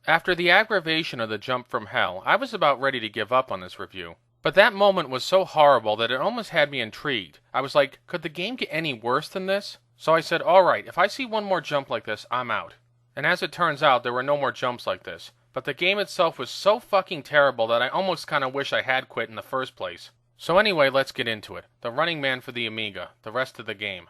After the aggravation of the jump from hell, I was about ready to give up on this review. But that moment was so horrible that it almost had me intrigued. I was like, could the game get any worse than this? So I said, alright, if I see one more jump like this, I'm out. And as it turns out, there were no more jumps like this. But the game itself was so fucking terrible that I almost kinda wish I had quit in the first place. So anyway, let's get into it. The Running Man for the Amiga, the rest of the game.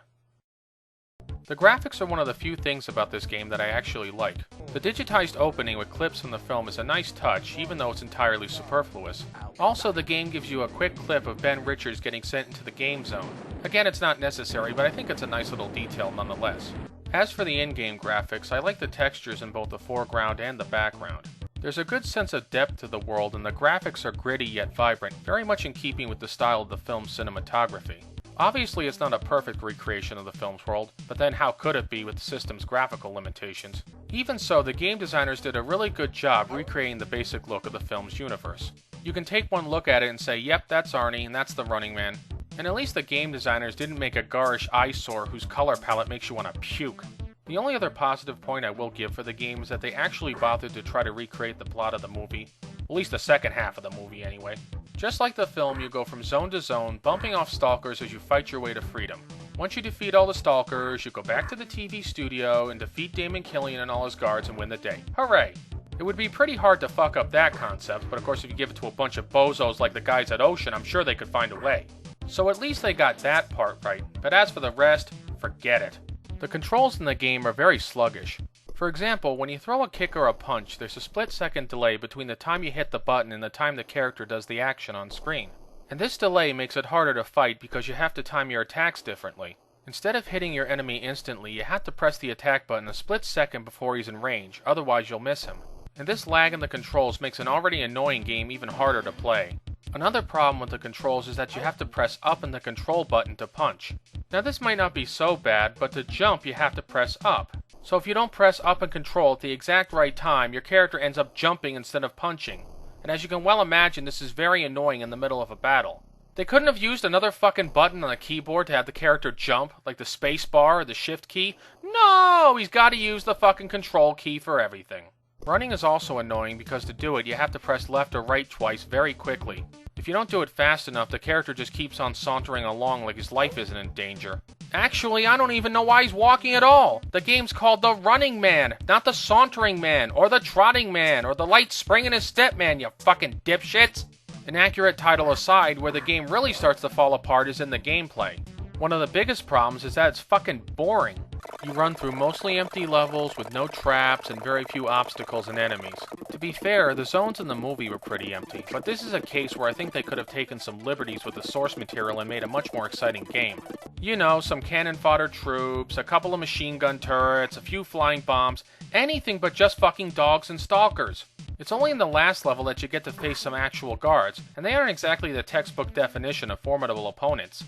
The graphics are one of the few things about this game that I actually like. The digitized opening with clips from the film is a nice touch, even though it's entirely superfluous. Also, the game gives you a quick clip of Ben Richards getting sent into the game zone. Again, it's not necessary, but I think it's a nice little detail nonetheless. As for the in-game graphics, I like the textures in both the foreground and the background. There's a good sense of depth to the world, and the graphics are gritty yet vibrant, very much in keeping with the style of the film's cinematography. Obviously, it's not a perfect recreation of the film's world, but then how could it be with the system's graphical limitations? Even so, the game designers did a really good job recreating the basic look of the film's universe. You can take one look at it and say, yep, that's Arnie, and that's the Running Man. And at least the game designers didn't make a garish eyesore whose color palette makes you want to puke. The only other positive point I will give for the game is that they actually bothered to try to recreate the plot of the movie. At least the second half of the movie, anyway. Just like the film, you go from zone to zone, bumping off stalkers as you fight your way to freedom. Once you defeat all the stalkers, you go back to the TV studio and defeat Damon Killian and all his guards and win the day. Hooray! It would be pretty hard to fuck up that concept, but of course if you give it to a bunch of bozos like the guys at Ocean, I'm sure they could find a way. So at least they got that part right, but as for the rest, forget it. The controls in the game are very sluggish. For example, when you throw a kick or a punch, there's a split-second delay between the time you hit the button and the time the character does the action on screen. And this delay makes it harder to fight because you have to time your attacks differently. Instead of hitting your enemy instantly, you have to press the attack button a split second before he's in range, otherwise you'll miss him. And this lag in the controls makes an already annoying game even harder to play. Another problem with the controls is that you have to press up in the control button to punch. Now this might not be so bad, but to jump you have to press up. So if you don't press up and control at the exact right time, your character ends up jumping instead of punching. And as you can well imagine, this is very annoying in the middle of a battle. They couldn't have used another fucking button on the keyboard to have the character jump, like the space bar or the shift key? No! He's gotta use the fucking control key for everything. Running is also annoying because to do it, you have to press left or right twice very quickly. If you don't do it fast enough, the character just keeps on sauntering along like his life isn't in danger. Actually, I don't even know why he's walking at all. The game's called The Running Man, not The Sauntering Man, or The Trotting Man, or The Light Spring in His Step Man, you fucking dipshits. An accurate title aside, where the game really starts to fall apart is in the gameplay. One of the biggest problems is that it's fucking boring. You run through mostly empty levels with no traps and very few obstacles and enemies. To be fair, the zones in the movie were pretty empty, but this is a case where I think they could have taken some liberties with the source material and made a much more exciting game. You know, some cannon fodder troops, a couple of machine gun turrets, a few flying bombs, anything but just fucking dogs and stalkers. It's only in the last level that you get to face some actual guards, and they aren't exactly the textbook definition of formidable opponents.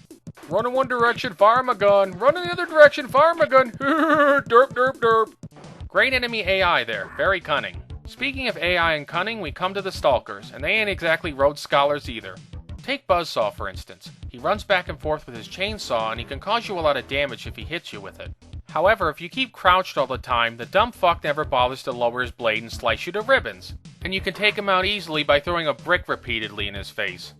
Run in one direction, fire my gun. Run in the other direction, fire my gun. Derp, derp, derp. Great enemy AI there, very cunning. Speaking of AI and cunning, we come to the stalkers, and they ain't exactly Rhodes Scholars either. Take Buzzsaw for instance. He runs back and forth with his chainsaw, and he can cause you a lot of damage if he hits you with it. However, if you keep crouched all the time, the dumb fuck never bothers to lower his blade and slice you to ribbons. And you can take him out easily by throwing a brick repeatedly in his face.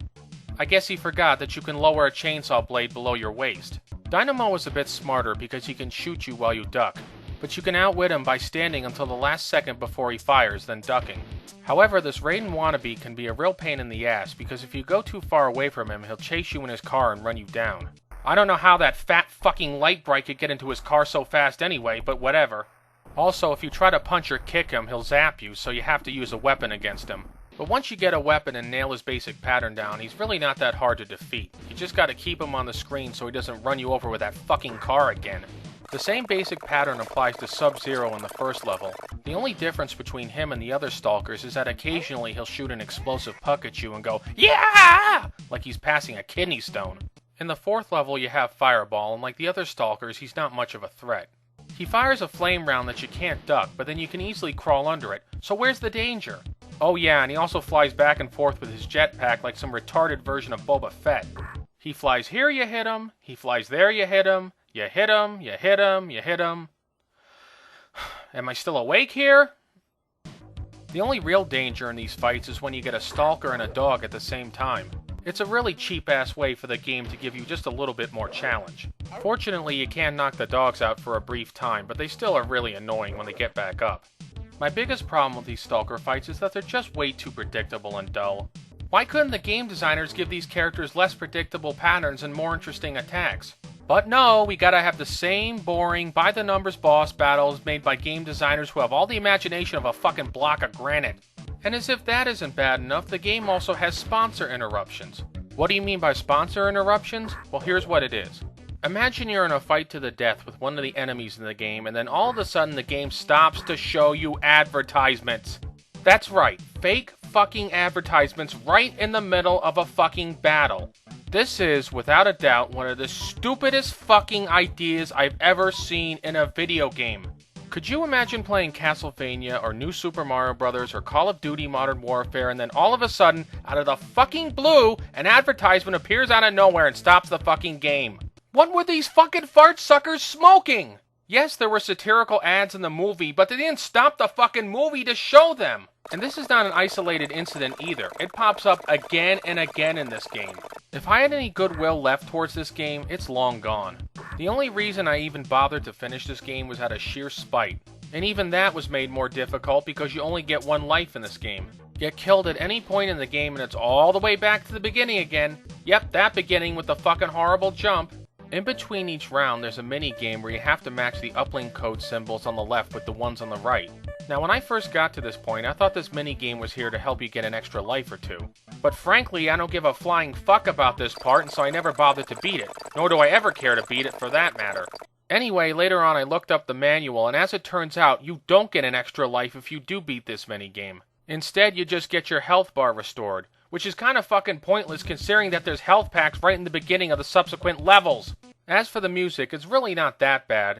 I guess he forgot that you can lower a chainsaw blade below your waist. Dynamo is a bit smarter because he can shoot you while you duck, but you can outwit him by standing until the last second before he fires, then ducking. However, this Raiden wannabe can be a real pain in the ass because if you go too far away from him, he'll chase you in his car and run you down. I don't know how that fat fucking light bright could get into his car so fast anyway, but whatever. Also, if you try to punch or kick him, he'll zap you, so you have to use a weapon against him. But once you get a weapon and nail his basic pattern down, he's really not that hard to defeat. You just gotta keep him on the screen so he doesn't run you over with that fucking car again. The same basic pattern applies to Sub-Zero in the first level. The only difference between him and the other stalkers is that occasionally he'll shoot an explosive puck at you and go, "Yeah!" like he's passing a kidney stone. In the fourth level you have Fireball, and like the other stalkers, he's not much of a threat. He fires a flame round that you can't duck, but then you can easily crawl under it, so where's the danger? Oh yeah, and he also flies back and forth with his jetpack like some retarded version of Boba Fett. He flies here, you hit him. He flies there, you hit him. You hit him, you hit him, you hit him. Am I still awake here? The only real danger in these fights is when you get a stalker and a dog at the same time. It's a really cheap-ass way for the game to give you just a little bit more challenge. Fortunately, you can knock the dogs out for a brief time, but they still are really annoying when they get back up. My biggest problem with these stalker fights is that they're just way too predictable and dull. Why couldn't the game designers give these characters less predictable patterns and more interesting attacks? But no, we gotta have the same boring, by-the-numbers boss battles made by game designers who have all the imagination of a fucking block of granite. And as if that isn't bad enough, the game also has sponsor interruptions. What do you mean by sponsor interruptions? Well, here's what it is. Imagine you're in a fight to the death with one of the enemies in the game, and then all of a sudden the game stops to show you advertisements. That's right, fake fucking advertisements right in the middle of a fucking battle. This is, without a doubt, one of the stupidest fucking ideas I've ever seen in a video game. Could you imagine playing Castlevania or New Super Mario Bros. Or Call of Duty Modern Warfare and then all of a sudden, out of the fucking blue, an advertisement appears out of nowhere and stops the fucking game? What were these fucking fart suckers smoking? Yes, there were satirical ads in the movie, but they didn't stop the fucking movie to show them. And this is not an isolated incident either. It pops up again and again in this game. If I had any goodwill left towards this game, it's long gone. The only reason I even bothered to finish this game was out of sheer spite. And even that was made more difficult because you only get one life in this game. Get killed at any point in the game and it's all the way back to the beginning again. Yep, that beginning with the fucking horrible jump. In between each round, there's a mini-game where you have to match the uplink code symbols on the left with the ones on the right. Now, when I first got to this point, I thought this mini-game was here to help you get an extra life or two. But frankly, I don't give a flying fuck about this part, and so I never bothered to beat it. Nor do I ever care to beat it, for that matter. Anyway, later on I looked up the manual, and as it turns out, you don't get an extra life if you do beat this mini-game. Instead, you just get your health bar restored. Which is kind of fucking pointless considering that there's health packs right in the beginning of the subsequent levels. As for the music, it's really not that bad.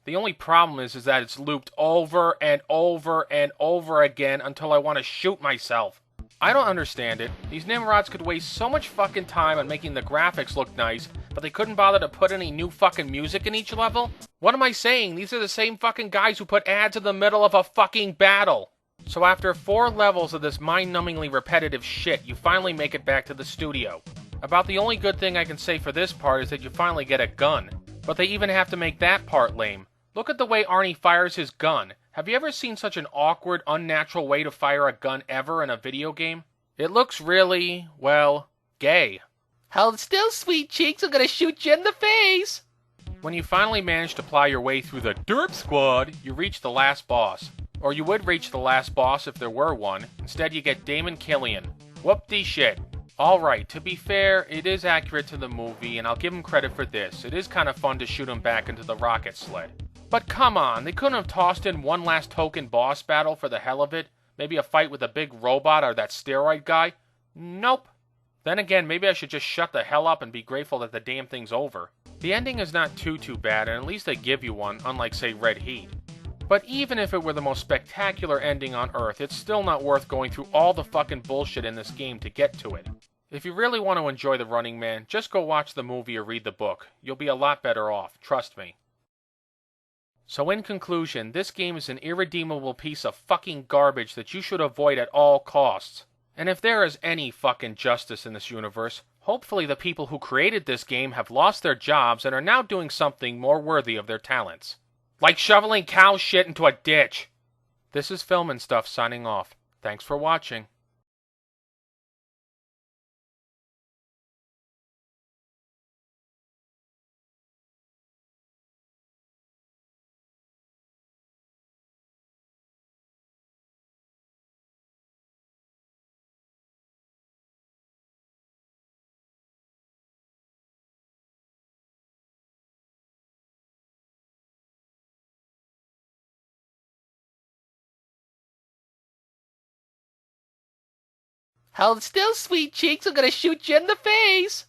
The only problem is that it's looped over and over and over again until I want to shoot myself. I don't understand it. These Nimrods could waste so much fucking time on making the graphics look nice, but they couldn't bother to put any new fucking music in each level? What am I saying? These are the same fucking guys who put ads in the middle of a fucking battle. So after 4 levels of this mind-numbingly repetitive shit, you finally make it back to the studio. About the only good thing I can say for this part is that you finally get a gun. But they even have to make that part lame. Look at the way Arnie fires his gun. Have you ever seen such an awkward, unnatural way to fire a gun ever in a video game? It looks really, well, gay. Hold still, sweet cheeks, I'm gonna shoot you in the face! When you finally manage to plow your way through the Derp Squad, you reach the last boss. Or you would reach the last boss if there were one. Instead, you get Damon Killian. Whoop-de-shit. Alright, to be fair, it is accurate to the movie, and I'll give him credit for this. It is kind of fun to shoot him back into the rocket sled. But come on, they couldn't have tossed in one last token boss battle for the hell of it? Maybe a fight with a big robot or that steroid guy? Nope. Then again, maybe I should just shut the hell up and be grateful that the damn thing's over. The ending is not too bad, and at least they give you one, unlike, say, Red Heat. But even if it were the most spectacular ending on Earth, it's still not worth going through all the fucking bullshit in this game to get to it. If you really want to enjoy The Running Man, just go watch the movie or read the book. You'll be a lot better off, trust me. So in conclusion, this game is an irredeemable piece of fucking garbage that you should avoid at all costs. And if there is any fucking justice in this universe, hopefully the people who created this game have lost their jobs and are now doing something more worthy of their talents. Like shoveling cow shit into a ditch! This is filmnstuff signing off. Thanks for watching. Hold still, sweet cheeks, I'm gonna shoot you in the face!